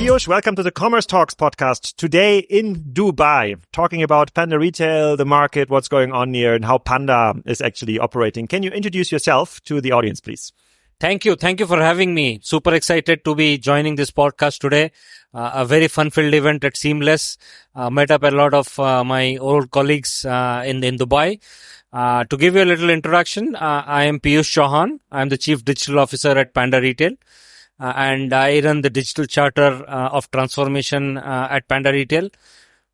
Piyush. Welcome to the Commerce Talks podcast. Today in Dubai, talking about Panda Retail, the market, what's going on here, and how Panda is actually operating. Can you introduce yourself to the audience, please? Thank you. Thank you for having me. Super excited to be joining this podcast today. A very fun-filled event at Seamless. Met up a lot of my old colleagues in Dubai. To give you a little introduction, I am Piyush Chowhan. I am the Chief Digital Officer at Panda Retail. And I run the digital charter of transformation at Panda Retail.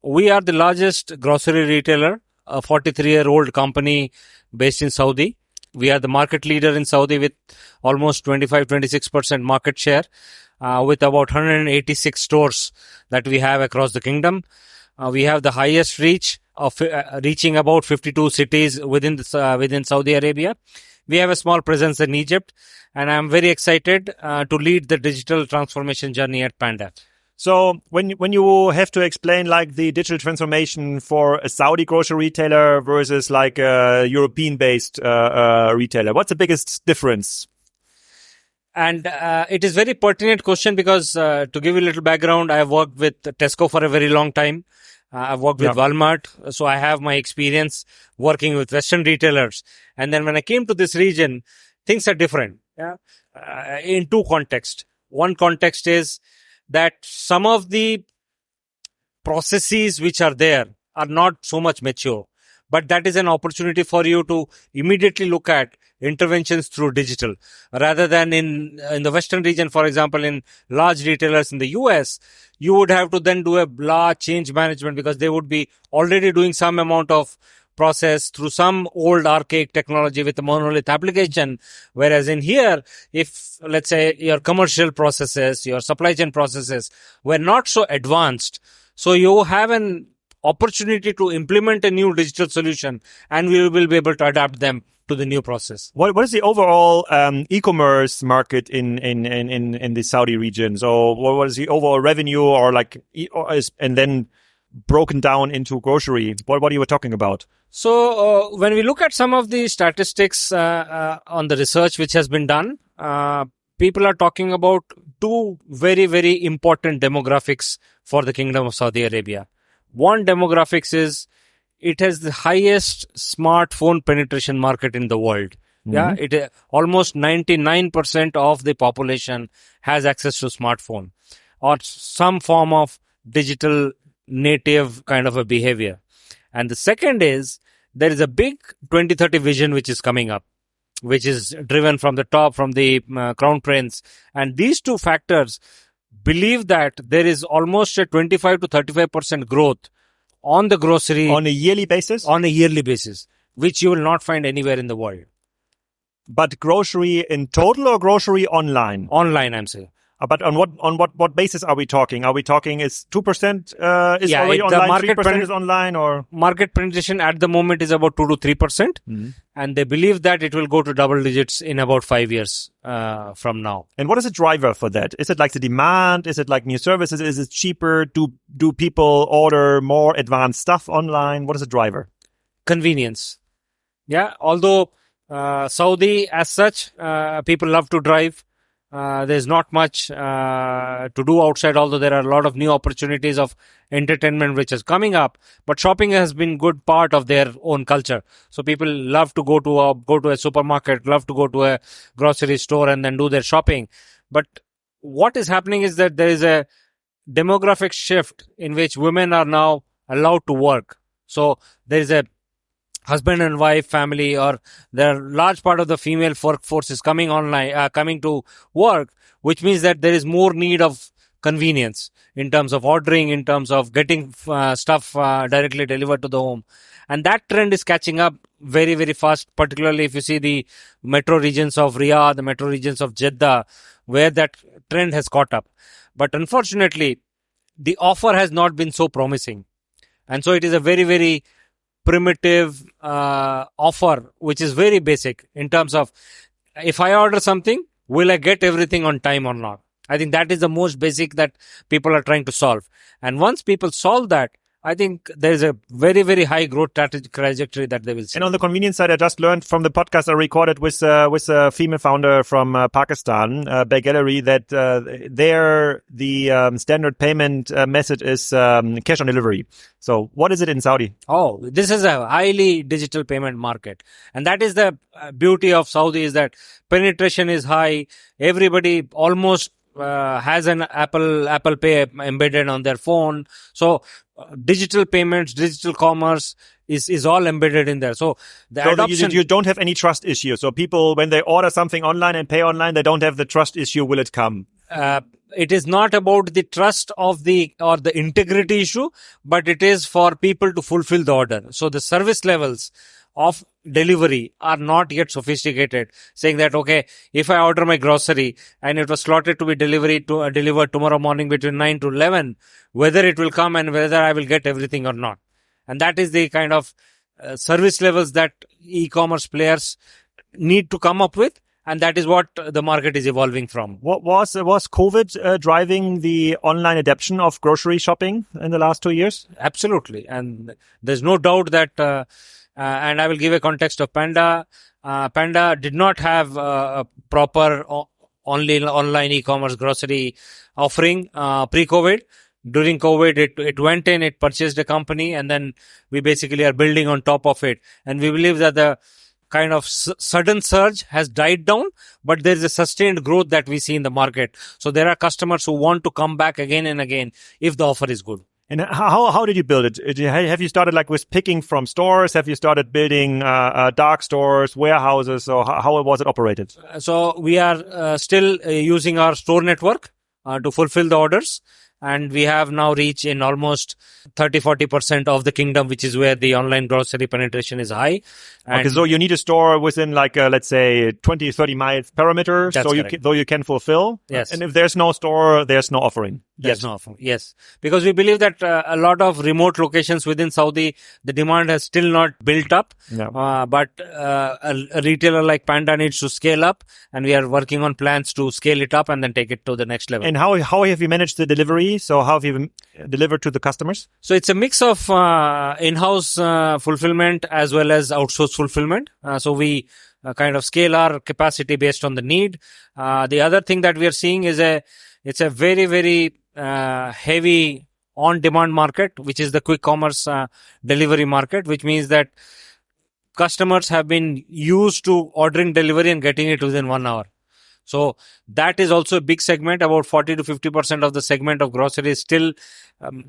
We are the largest grocery retailer, a 43-year-old company based in Saudi. We are the market leader in Saudi with almost 25-26% market share, with about 186 stores that we have across the kingdom. We have the highest reach of reaching about 52 cities within Saudi Arabia. We have a small presence in Egypt, and I'm very excited to lead the digital transformation journey at Panda. So when you have to explain like the digital transformation for a Saudi grocery retailer versus like a European-based retailer, what's the biggest difference? And it is very pertinent question because to give you a little background, I have worked with Tesco for a very long time. I've worked with Walmart, so I have my experience working with Western retailers. And then when I came to this region, things are different. In two contexts. One context is that some of the processes which are there are not so much mature, but that is an opportunity for you to immediately look at interventions through digital, rather than in the Western region. For example, in large retailers in the US, you would have to then do a large change management because they would be already doing some amount of process through some old archaic technology with a monolith application. Whereas in here, if let's say your commercial processes, your supply chain processes were not so advanced, so you have an opportunity to implement a new digital solution and we will be able to adapt them to the new process. What is the overall e-commerce market in the Saudi region? So what is the overall revenue and then broken down into grocery? What are you talking about? So when we look at some of the statistics on the research which has been done, people are talking about two very, very important demographics for the Kingdom of Saudi Arabia. One demographics is it has the highest smartphone penetration market in the world. Mm-hmm. Almost 99% of the population has access to smartphone or some form of digital native kind of a behavior. And the second is there is a big 2030 vision which is coming up, which is driven from the top, from the Crown Prince. And these two factors believe that there is almost a 25 to 35% growth on the grocery. On a yearly basis? On a yearly basis, which you will not find anywhere in the world. But grocery in total or grocery online? Online, I'm saying. But on what basis are we talking? Are we talking is 2% already online, 3% is online, or? Market penetration at the moment is about 2 to 3%. Mm-hmm. And they believe that it will go to double digits in about 5 years from now. And what is the driver for that? Is it like the demand? Is it like new services? Is it cheaper? Do people order more advanced stuff online? What is the driver? Convenience. Yeah. Although Saudi as such, people love to drive. There's not much to do outside, although there are a lot of new opportunities of entertainment which is coming up. But shopping has been good part of their own culture. So people love to go to a supermarket, love to go to a grocery store and then do their shopping. But what is happening is that there is a demographic shift in which women are now allowed to work. So there is a husband and wife family, or the large part of the female workforce is coming to work, which means that there is more need of convenience in terms of ordering, in terms of getting stuff directly delivered to the home. And that trend is catching up very, very fast, particularly if you see the metro regions of Riyadh, the metro regions of Jeddah, where that trend has caught up. But unfortunately, the offer has not been so promising. And so it is a very, very primitive offer, which is very basic in terms of if I order something, will I get everything on time or not? I think that is the most basic that people are trying to solve. And once people solve that, I think there is a very, very high growth trajectory that they will see. And on the convenience side, I just learned from the podcast I recorded with a female founder from Pakistan, Bay Gallery, that there the standard payment method is cash on delivery. So what is it in Saudi? Oh, this is a highly digital payment market. And that is the beauty of Saudi, is that penetration is high. Everybody almost has an Apple Pay embedded on their phone. So digital payments, digital commerce is all embedded in there. So the adoption, you don't have any trust issue. So people, when they order something online and pay online, they don't have the trust issue. Will it come? It is not about the trust of the integrity issue, but it is for people to fulfill the order. So the service levels of delivery are not yet sophisticated, saying that, okay, if I order my grocery and it was slotted to be delivered tomorrow morning between 9 to 11, whether it will come and whether I will get everything or not. And that is the kind of service levels that e-commerce players need to come up with. And that is what the market is evolving from. What was COVID driving the online adoption of grocery shopping in the last 2 years? Absolutely. And there's no doubt that, and I will give a context of Panda. Panda did not have a proper online e-commerce grocery offering pre-COVID. During COVID, it went in, it purchased a company, and then we basically are building on top of it. And we believe that the kind of sudden surge has died down, but there is a sustained growth that we see in the market. So there are customers who want to come back again and again if the offer is good. And how did you build it? Have you started like with picking from stores? Have you started building dark stores, warehouses, or how was it operated? So we are still using our store network to fulfill the orders. And we have now reached in almost 30-40% of the kingdom, which is where the online grocery penetration is high. And okay, so you need a store within like, let's say 20-30 miles perimeter. That's correct. So you can fulfill. Yes. And if there's no store, there's no offering. There's no offering. Yes. Because we believe that a lot of remote locations within Saudi, the demand has still not built up. Yeah. But a retailer like Panda needs to scale up, and we are working on plans to scale it up and then take it to the next level. And how have you managed the delivery? So how have you delivered to the customers? So it's a mix of in-house fulfillment as well as outsourced fulfillment. So we kind of scale our capacity based on the need. The other thing that we are seeing is it's a very, very heavy on-demand market, which is the quick commerce delivery market, which means that customers have been used to ordering delivery and getting it within 1 hour. So that is also a big segment. About 40 to 50% of the segment of grocery is still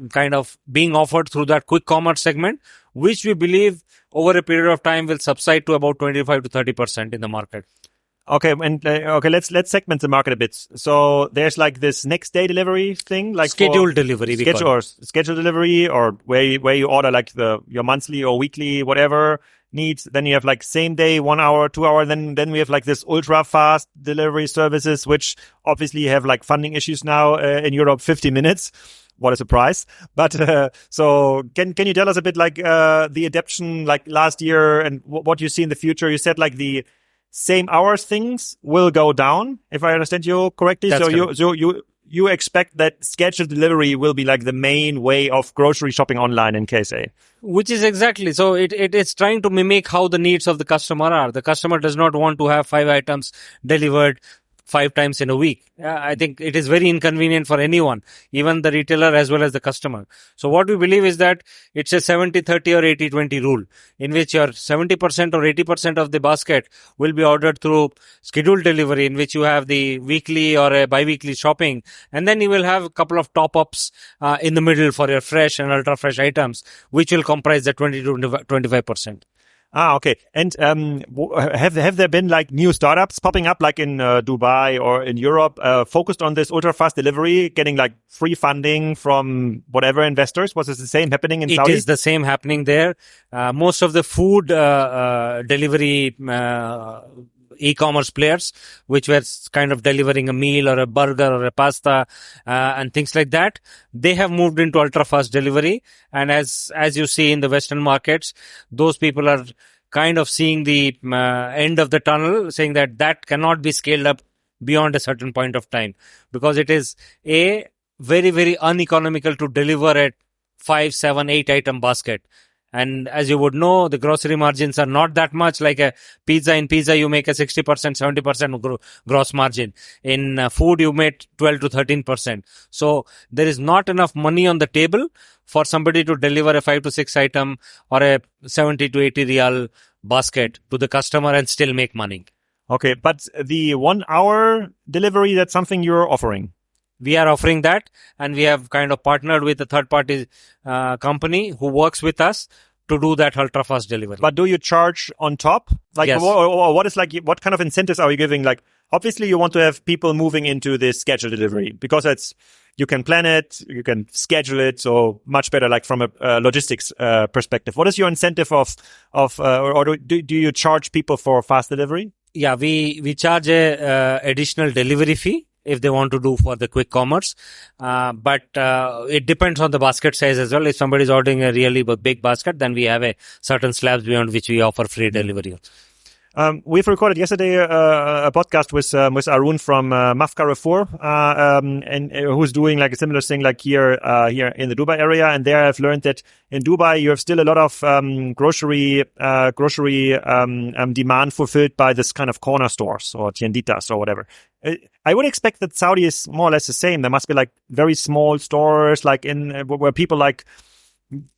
kind of being offered through that quick commerce segment, which we believe over a period of time will subside to about 25 to 30% in the market. Okay, and let's segment the market a bit. So there's like this next day delivery thing, like scheduled delivery, scheduled delivery, or where you order like your monthly or weekly whatever needs. Then you have like same day, 1 hour, 2 hour. Then we have like this ultra fast delivery services, which obviously have like funding issues now in Europe. 50 minutes. What a surprise. But so can you tell us a bit like the adoption like last year and what you see in the future? You said like the same hours things will go down, if I understand you correctly. That's so correct. you expect that scheduled delivery will be like the main way of grocery shopping online in KSA. Which is exactly. So it is trying to mimic how the needs of the customer are. The customer does not want to have 5 items delivered 5 times in a week. I think it is very inconvenient for anyone, even the retailer as well as the customer. So what we believe is that it's a 70-30 or 80-20 rule, in which your 70% or 80% of the basket will be ordered through scheduled delivery, in which you have the weekly or a bi-weekly shopping. And then you will have a couple of top-ups in the middle for your fresh and ultra-fresh items, which will comprise the 20 to 25%. Okay. And have there been like new startups popping up like in Dubai or in Europe focused on this ultra fast delivery, getting like free funding from whatever investors? Was it the same happening in Saudi? It is the same happening there. Most of the food delivery e-commerce players, which were kind of delivering a meal or a burger or a pasta and things like that, they have moved into ultra fast delivery. And as you see in the Western markets, those people are kind of seeing the end of the tunnel, saying that cannot be scaled up beyond a certain point of time, because it is very, very uneconomical to deliver a 5, 7, 8 item basket. And as you would know, the grocery margins are not that much. Like a pizza, in pizza, you make a 60%, 70% gross margin. In food, you make 12 to 13%. So there is not enough money on the table for somebody to deliver a 5 to 6 item or a 70 to 80 real basket to the customer and still make money. Okay, but the 1 hour delivery, that's something you're offering. We are offering that, and we have kind of partnered with a third party company who works with us to do that ultra fast delivery. But do you charge on top? Like, yes. what is like, what kind of incentives are you giving? Like, obviously you want to have people moving into this scheduled delivery because you can plan it, you can schedule it. So much better, like from a logistics perspective. What is your incentive or do you charge people for fast delivery? Yeah, we charge a additional delivery fee if they want to do for the quick commerce. But it depends on the basket size as well. If somebody is ordering a really big basket, then we have a certain slabs beyond which we offer free delivery. We've recorded yesterday a podcast with Arun from Maf Carrefour, and who's doing like a similar thing like here in the Dubai area. And there I've learned that in Dubai you have still a lot of grocery demand fulfilled by this kind of corner stores or tienditas or whatever. I would expect that Saudi is more or less the same. There must be like very small stores like where people like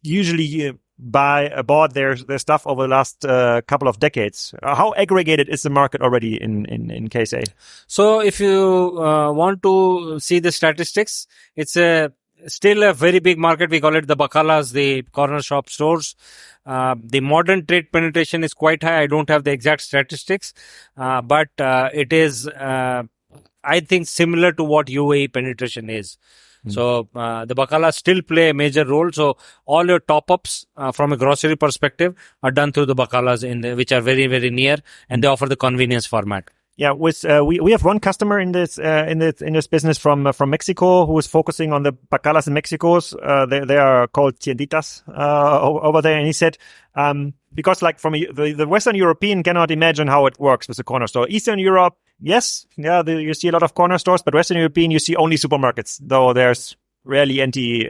usually bought their stuff over the last couple of decades. How aggregated is the market already in KSA? So if you want to see the statistics, it's still a very big market. We call it the bakalas, the corner shop stores. The modern trade penetration is quite high. I don't have the exact statistics, but it is, I think, similar to what UAE penetration is. So the bakalas still play a major role. So all your top-ups from a grocery perspective are done through the bakalas which are very, very near, and they offer the convenience format. Yeah, we have one customer in this business from Mexico who is focusing on the bakalas in Mexico's. They are called tienditas over there, and he said because like from the Western European cannot imagine how it works with the corner store. Eastern Europe, yes, yeah, you see a lot of corner stores, but Western European you see only supermarkets, though there's rarely any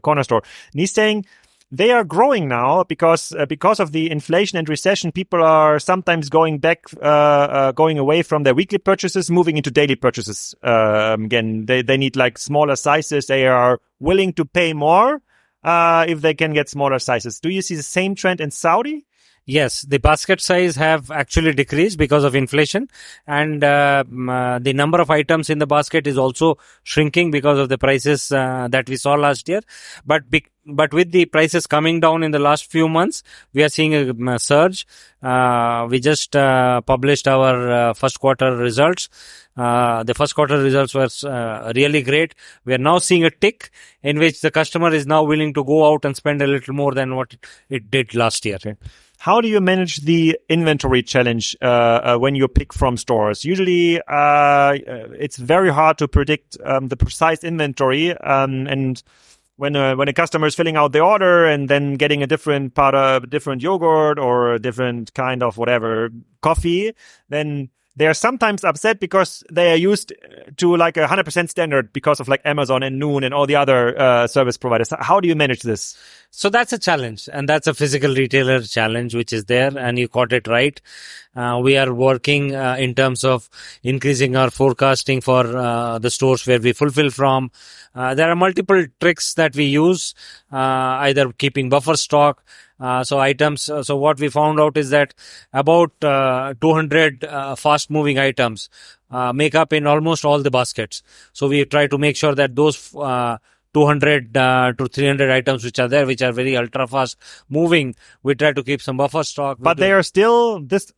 corner store. And he's saying they are growing now because of the inflation and recession. People are sometimes going away from their weekly purchases, moving into daily purchases. Again, they need like smaller sizes. They are willing to pay more if they can get smaller sizes. Do you see the same trend in Saudi? Yes, the basket size have actually decreased because of inflation, and the number of items in the basket is also shrinking because of the prices that we saw last year. But with the prices coming down in the last few months, we are seeing a surge. We just published our first quarter results. The first quarter results were really great. We are now seeing a tick in which the customer is now willing to go out and spend a little more than what it did last year. Okay. How do you manage the inventory challenge when you pick from stores? Usually, it's very hard to predict the precise inventory, and when a customer is filling out the order and then getting a different different yogurt or a different kind of whatever coffee, then they are sometimes upset because they are used to like 100% standard because of like Amazon and Noon and all the other service providers. How do you manage this? So that's a challenge, and that's a physical retailer challenge which is there, and you caught it right. We are working in terms of increasing our forecasting for the stores where we fulfill from. There are multiple tricks that we use, either keeping buffer stock. So what we found out is that about 200 fast moving items make up in almost all the baskets. So we try to make sure that those 200 to 300 items which are there, which are very ultra fast moving, we try to keep some buffer stock. But this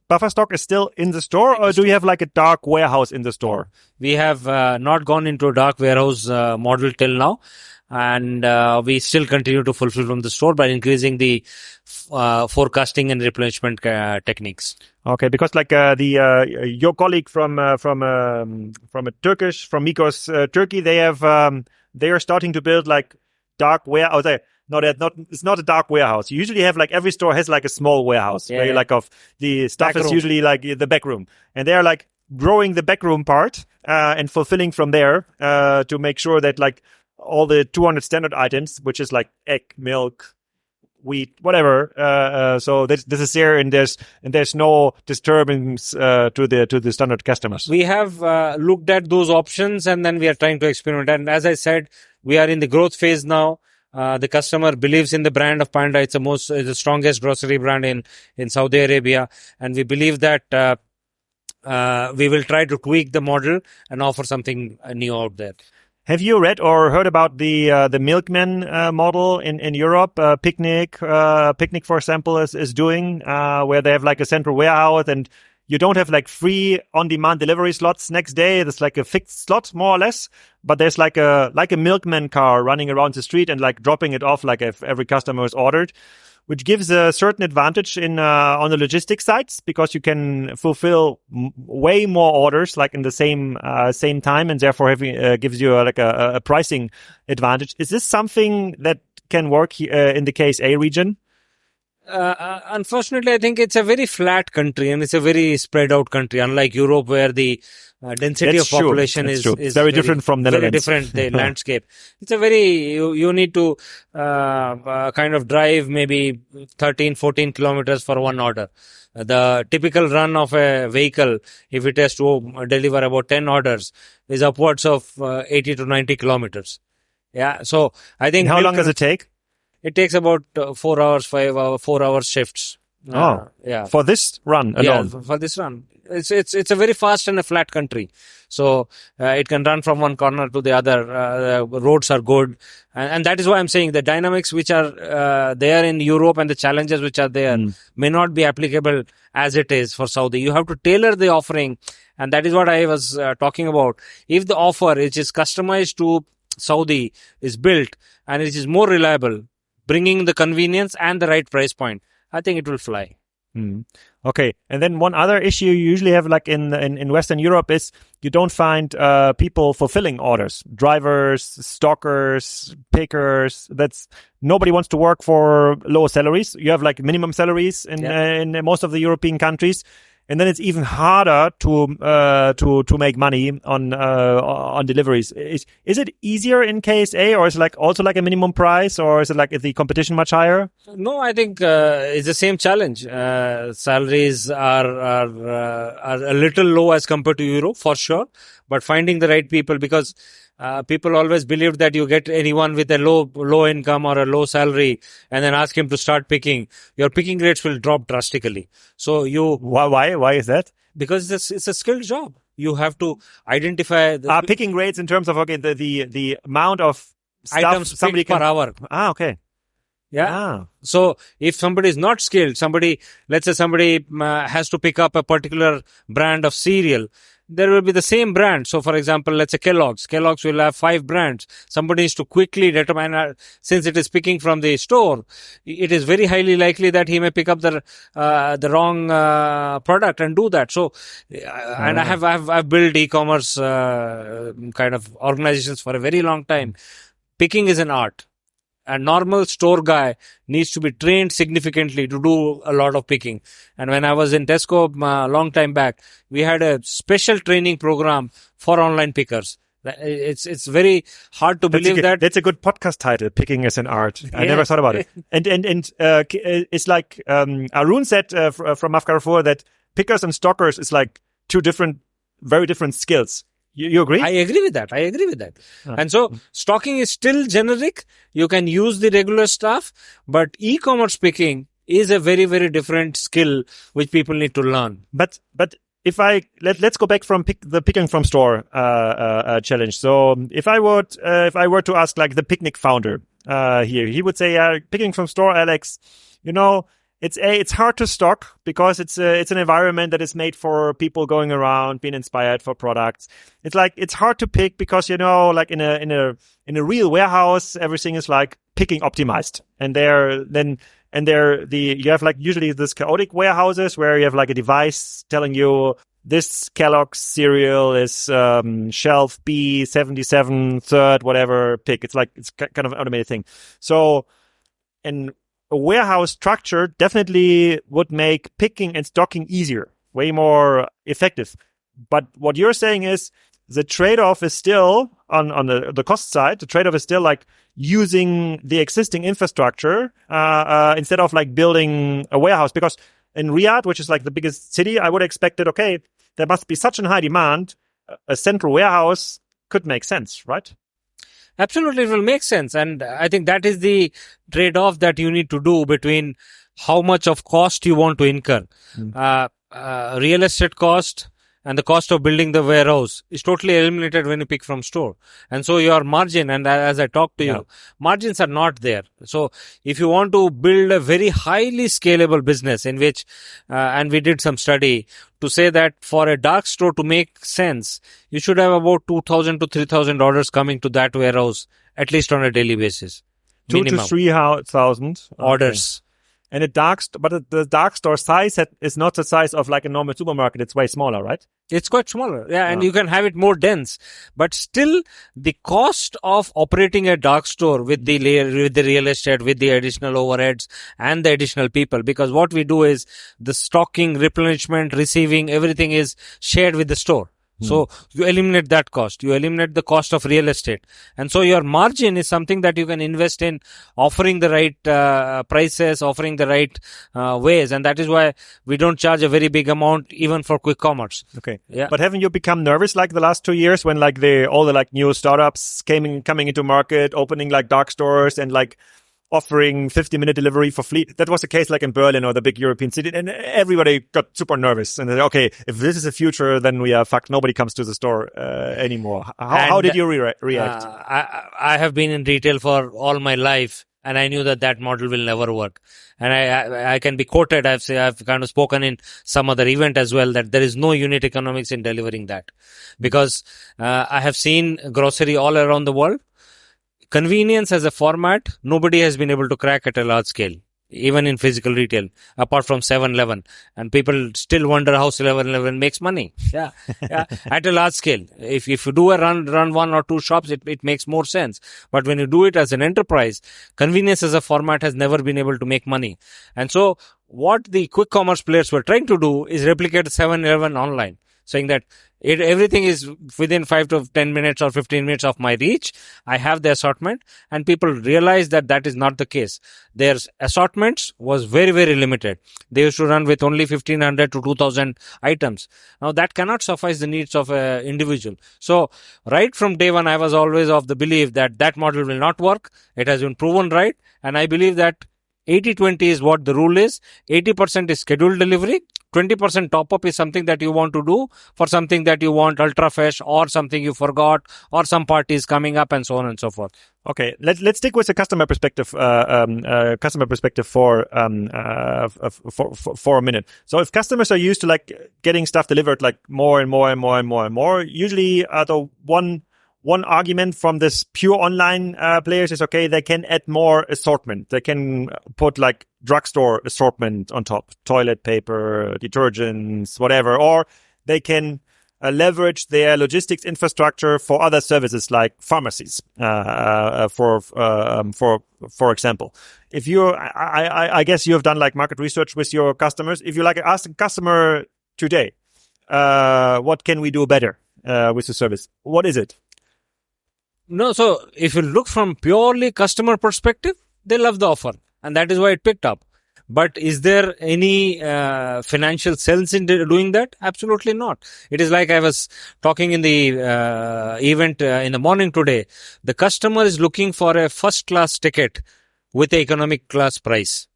buffer stock is still in the store, or do you have like a dark warehouse in the store? We have not gone into a dark warehouse model till now. And we still continue to fulfill from the store by increasing the forecasting and replenishment techniques. Okay, because like your colleague from Migros Turkey, they are starting to build like dark warehouse. No, it's not a dark warehouse. You usually have like every store has like a small warehouse where like of the stuff is usually like the back room, and they are like growing the back room part and fulfilling from there to make sure that like all the 200 standard items, which is like egg, milk, wheat, whatever. So this is there, and there's no disturbance to the standard customers. We have looked at those options, and then we are trying to experiment. And as I said, we are in the growth phase now. The customer believes in the brand of Panda. It's the strongest grocery brand in Saudi Arabia, and we believe that we will try to tweak the model and offer something new out there. Have you read or heard about the milkman model in Europe? Picnic, for example, is doing where they have like a central warehouse, and you don't have like free on-demand delivery slots next day. There's like a fixed slot, more or less, but there's like a milkman car running around the street and like dropping it off like if every customer is ordered, which gives a certain advantage in on the logistics sites, because you can fulfill way more orders like in the same time, and therefore gives you a pricing advantage. Is this something that can work in the KSA region? Unfortunately, I think it's a very flat country, and it's a very spread out country, unlike Europe, where the density That's of population true. is very different from Netherlands. Very different, the landscape. It's a very, you need to kind of drive maybe 13, 14 kilometers for one order. The typical run of a vehicle, if it has to deliver about 10 orders, is upwards of 80 to 90 kilometers. Yeah. So I think. And how long does it take? It takes about 4 hours, 4 hour shifts. Yeah. For this run alone? Yeah, for this run. It's a very fast and a flat country. So it can run from one corner to the other. The roads are good. And that is why I'm saying the dynamics which are there in Europe and the challenges which are there may not be applicable as it is for Saudi. You have to tailor the offering. And that is what I was talking about. If the offer, which is customized to Saudi, is built and it is more reliable, bringing the convenience and the right price point, I think it will fly. Okay. And then one other issue you usually have like in Western Europe is you don't find people fulfilling orders. Drivers, stockers, pickers. Nobody wants to work for low salaries. You have like minimum salaries in most of the European countries. And then it's even harder to make money on deliveries. Is it easier in KSA, or is it like also like a minimum price, or is it like the competition much higher? No, I think it's the same challenge. Salaries are a little low as compared to Europe for sure, but finding the right people, because people always believe that you get anyone with a low income or a low salary and then ask him to start picking. Your picking rates will drop drastically. So why is that? Because it's a skilled job. You have to identify the picking rates in terms of the amount of stuff items somebody per hour. Okay. Yeah. So if somebody is not skilled, let's say somebody has to pick up a particular brand of cereal, there will be the same brand. So for example, let's say Kellogg's will have 5 brands. Somebody needs to quickly determine, since it is picking from the store, it is very highly likely that he may pick up the wrong product and do that. So, and I've built e-commerce kind of organizations for a very long time. Picking is an art. A normal store guy needs to be trained significantly to do a lot of picking. And when I was in Tesco a long time back, we had a special training program for online pickers. It's very hard to believe that. That's a good podcast title, Picking as an Art. I never thought about it. And it's like Arun said from Afkarafur that pickers and stockers is like two very different skills. You agree? I agree with that. And so stocking is still generic. You can use the regular stuff, but e-commerce picking is a very, very different skill which people need to learn. But if let's go back from the picking from store challenge. So if I were to ask like the picnic founder here, he would say, picking from store, Alex, it's hard to stock because it's an environment that is made for people going around, being inspired for products. It's hard to pick because like in a real warehouse, everything is like picking optimized, and you have like usually this chaotic warehouses where you have like a device telling you this Kellogg's cereal is shelf B77 third whatever pick. It's kind of an automated thing. So and a warehouse structure definitely would make picking and stocking easier, way more effective. But what you're saying is the trade-off is still on the cost side, the trade-off is still like using the existing infrastructure instead of like building a warehouse. Because in Riyadh, which is like the biggest city, I would expect that, okay, there must be such a high demand. A central warehouse could make sense, right? Absolutely, it will make sense. And I think that is the trade-off that you need to do between how much of cost you want to incur. Real estate cost and the cost of building the warehouse is totally eliminated when you pick from store. And so your margin, and as I talked to you, margins are not there. So if you want to build a very highly scalable business in which, and we did some study to say that for a dark store to make sense, you should have about $2,000 to $3,000 coming to that warehouse, at least on a daily basis. Minimum. 2,000 to 3,000 orders. Okay. And the dark store size is not the size of like a normal supermarket. It's way smaller, right? It's quite smaller. Yeah. And you can have it more dense, but still the cost of operating a dark store with the real estate, with the additional overheads and the additional people, because what we do is the stocking, replenishment, receiving, everything is shared with the store. So you eliminate that cost. You eliminate the cost of real estate. And so your margin is something that you can invest in offering the right prices, offering the right ways. And that is why we don't charge a very big amount even for quick commerce. Okay. Yeah. But haven't you become nervous like the last 2 years when like all the like new startups coming into market, opening like dark stores and like offering 50-minute delivery for free? That was the case like in Berlin or the big European city, and everybody got super nervous and they said, okay, if this is the future, then we are fucked. Nobody comes to the store anymore. How did you react? I have been in retail for all my life, and I knew that model will never work. And I can be quoted. I've kind of spoken in some other event as well that there is no unit economics in delivering that, because I have seen grocery all around the world. Convenience as a format, nobody has been able to crack at a large scale, even in physical retail, apart from 7-Eleven. And people still wonder how 7-Eleven makes money. Yeah. At a large scale. If you do a run 1 or 2 shops, it makes more sense. But when you do it as an enterprise, convenience as a format has never been able to make money. And so what the quick commerce players were trying to do is replicate 7-Eleven online, saying that everything is within 5 to 10 minutes or 15 minutes of my reach. I have the assortment, and people realize that is not the case. Their assortments was very, very limited. They used to run with only 1,500 to 2,000 items. Now that cannot suffice the needs of an individual. So right from day one, I was always of the belief that model will not work. It has been proven right. And I believe that 80-20 is what the rule is. 80% is scheduled delivery. 20% top up is something that you want to do for something that you want ultra fresh, or something you forgot, or some party is coming up, and so on and so forth. Okay, let's stick with the customer perspective. For a minute. So if customers are used to like getting stuff delivered like more and more and more and more and more, usually the one argument from this pure online players is, okay, they can add more assortment. They can put like drugstore assortment on top, toilet paper, detergents, whatever, or they can leverage their logistics infrastructure for other services like pharmacies, for example. If I guess you have done like market research with your customers. If you like ask a customer today, what can we do better with the service? What is it? No, so if you look from purely customer perspective, they love the offer, and that is why it picked up. But is there any financial sense in doing that? Absolutely not. It is like I was talking in the event in the morning today. The customer is looking for a first class ticket with the economic class price.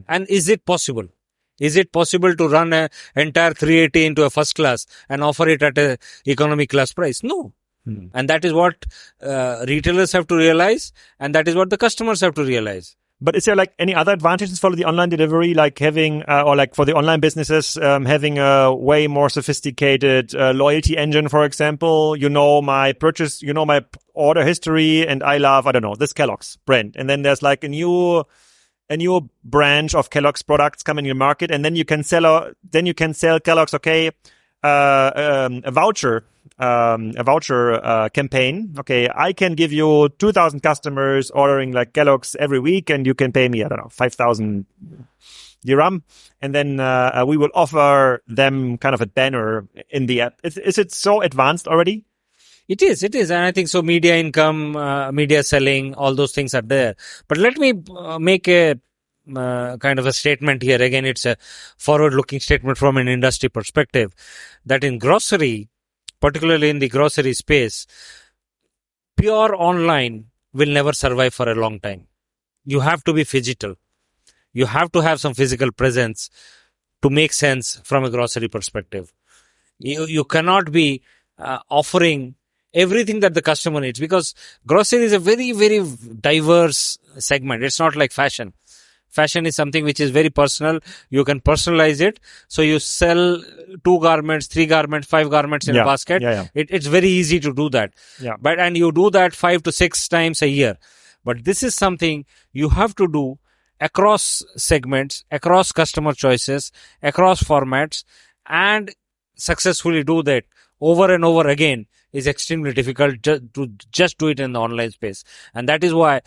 And is it possible? Is it possible to run an entire 380 into a first class and offer it at a economic class price? No. And that is what retailers have to realize, and that is what the customers have to realize. But is there like any other advantages for the online delivery, like having, or like for the online businesses, having a way more sophisticated loyalty engine, for example? You know my purchase, you know my order history, and I love, I don't know, this Kellogg's brand. And then there's like a new branch of Kellogg's products coming in the market, and then you can sell Kellogg's, okay, a voucher campaign. Okay, I can give you 2,000 customers ordering like Kellogg's every week, and you can pay me, I don't know, 5,000 dirham, and then we will offer them kind of a banner in the app. Is it so advanced already? It is. And I think so media income, media selling, all those things are there. But let me make a kind of a statement here. Again, it's a forward-looking statement from an industry perspective that in grocery, particularly in the grocery space, pure online will never survive for a long time. You have to be phygital. You have to have some physical presence to make sense from a grocery perspective. You cannot be offering everything that the customer needs, because grocery is a very, very diverse segment. It's not like fashion. Fashion is something which is very personal. You can personalize it. So you sell 2 garments, 3 garments, 5 garments in a basket. It's very easy to do that. And you do that 5 to 6 times a year. But this is something you have to do across segments, across customer choices, across formats, and successfully do that over and over again is extremely difficult to just do it in the online space. And that is why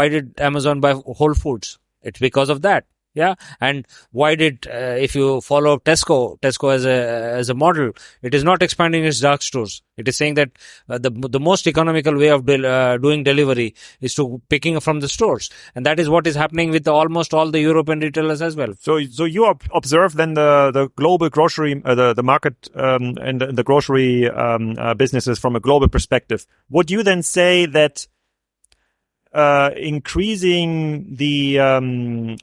did Amazon buy Whole Foods? It's because of that. Yeah. And why did, if you follow Tesco as a model, it is not expanding its dark stores. It is saying that the most economical way of doing delivery is to picking from the stores. And that is what is happening with almost all the European retailers as well. So you observe then the global grocery, the market, and the grocery, businesses from a global perspective. Would you then say that increasing the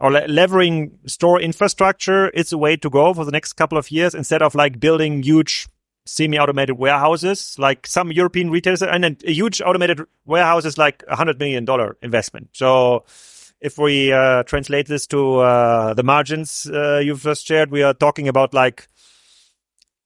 or levering store infrastructure is a way to go for the next couple of years, instead of like building huge semi-automated warehouses like some European retailers? And then a huge automated warehouse is like $100 million investment. So if we translate this to the margins you've just shared, we are talking about like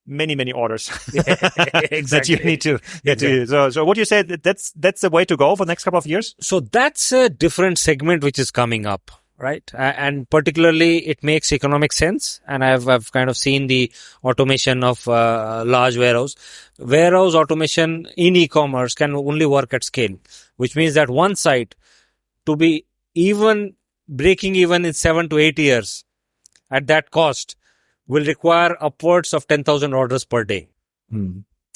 many orders that you need to get to. So what do you say, that's the way to go for the next couple of years? So that's a different segment which is coming up, right? And particularly it makes economic sense. And I've kind of seen the automation of large warehouse automation in e-commerce can only work at scale, which means that one site to be even breaking even in 7 to 8 years at that cost will require upwards of 10,000 orders per day,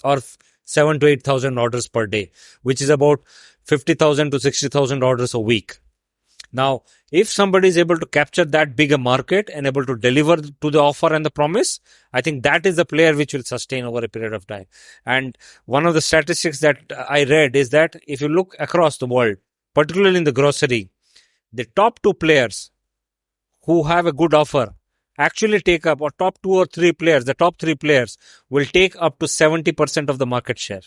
or 7 to 8,000 orders per day, which is about 50,000 to 60,000 orders a week. Now, if somebody is able to capture that bigger market and able to deliver to the offer and the promise, I think that is the player which will sustain over a period of time. And one of the statistics that I read is that if you look across the world, particularly in the grocery, the top 2 players who have a good offer actually take up, or top 2 or 3 players, the top 3 players will take up to 70% of the market share,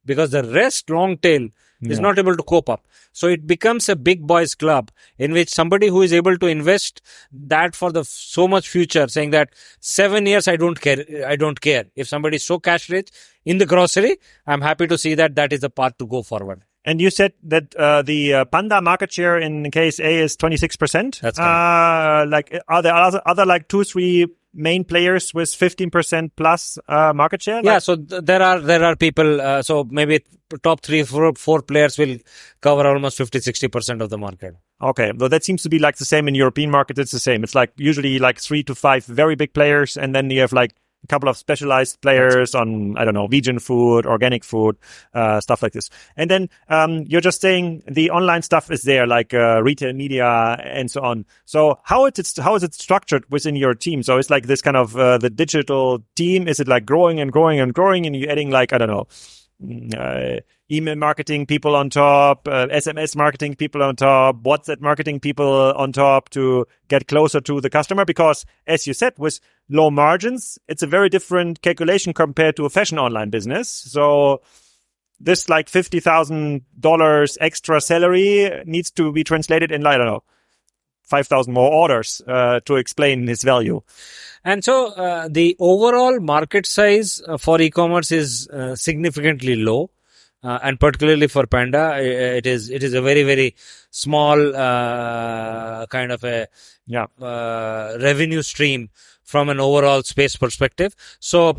because the rest, long tail, is not able to cope up. So it becomes a big boys club in which somebody who is able to invest that for the so much future, saying that 7 years, I don't care. If somebody is so cash rich in the grocery, I'm happy to see that is the path to go forward. And you said that the Panda market share in KSA is 26%. That's correct. Like, are there other like 2-3 main players with 15% plus market share? Yeah, so there are people. So maybe top 3-4 players will cover almost 50-60% of the market. Okay, well, that seems to be like the same in European market. It's the same. It's like usually like 3 to 5 very big players, and then you have like a couple of specialized players on, I don't know, vegan food, organic food, stuff like this. And then you're just saying the online stuff is there, like retail media and so on. So how is it structured within your team? So it's like this kind of the digital team. Is it like growing and growing and growing, and you're adding like, I don't know, email marketing people on top, SMS marketing people on top, WhatsApp marketing people on top to get closer to the customer? Because as you said, with low margins, it's a very different calculation compared to a fashion online business. So this like $50,000 extra salary needs to be translated in, I don't know, 5,000 more orders to explain its value. And so the overall market size for e-commerce is significantly low. And particularly for Panda, it is a very, very small kind of a revenue stream from an overall space perspective. So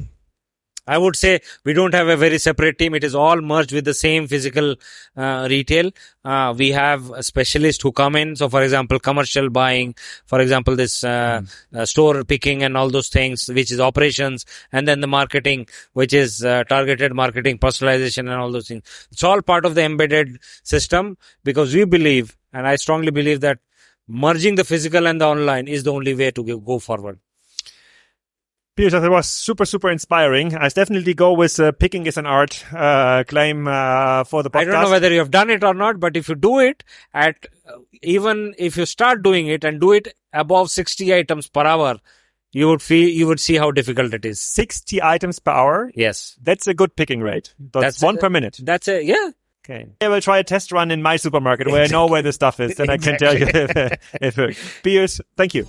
I would say we don't have a very separate team. It is all merged with the same physical retail. We have specialists who come in. So, for example, commercial buying, for example, this store picking and all those things, which is operations, and then the marketing, which is targeted marketing, personalization, and all those things. It's all part of the embedded system, because we believe, and I strongly believe, that merging the physical and the online is the only way to go forward. Piyush, that was super, super inspiring. I definitely go with picking is an art claim for the podcast. I don't know whether you have done it or not, but if you do it even if you start doing it and do it above 60 items per hour, you would see how difficult it is. 60 items per hour? Yes. That's a good picking rate. That's one per minute. Yeah. Okay. I will try a test run in my supermarket where I know where the stuff is. Then I can tell you if it. Piyush, thank you.